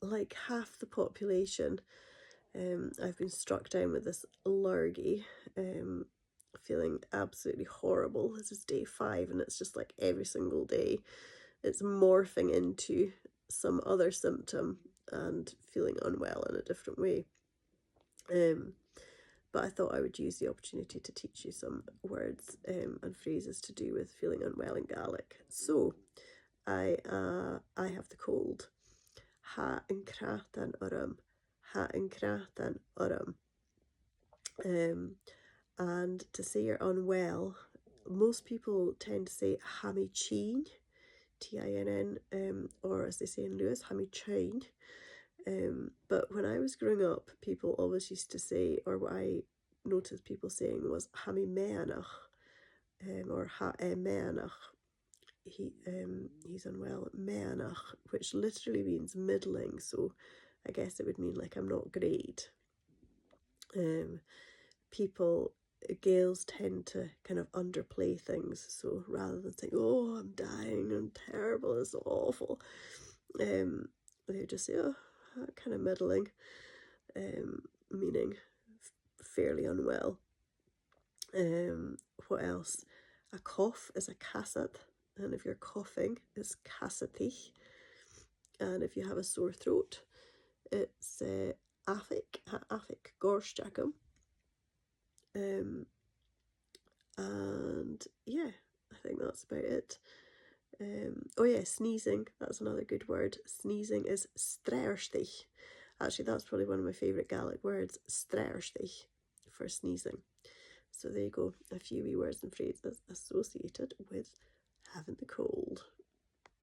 like half the population. I've been struck down with this lurgy, feeling absolutely horrible. This is day 5, and it's just like every single day it's morphing into some other symptom and feeling unwell in a different way. But I thought I would use the opportunity to teach you some words and phrases to do with feeling unwell in Gaelic. So I have the cold. Ha yn cratan orum. Ha yn cratan orum. And to say you're unwell, most people tend to say hami chin, Tinn, or as they say in Lewis, hami chain. But when I was growing up, people always used to say, or what I noticed people saying was hami meanach, or ha e meanach. He's unwell, meanach, which literally means middling. So I guess it would mean like I'm not great. Gaels tend to kind of underplay things, so rather than saying, oh, I'm dying, I'm terrible, it's awful, they just say, oh, kind of middling, meaning fairly unwell. What else? A cough is a casat, and if you're coughing, it's casatich. And if you have a sore throat, it's afik gorshjakum. And yeah, I think that's about it. Oh yeah, sneezing, that's another good word. Sneezing is straerstich. Actually, that's probably one of my favourite Gaelic words, straerstich, for sneezing. So there you go, a few wee words and phrases associated with having the cold.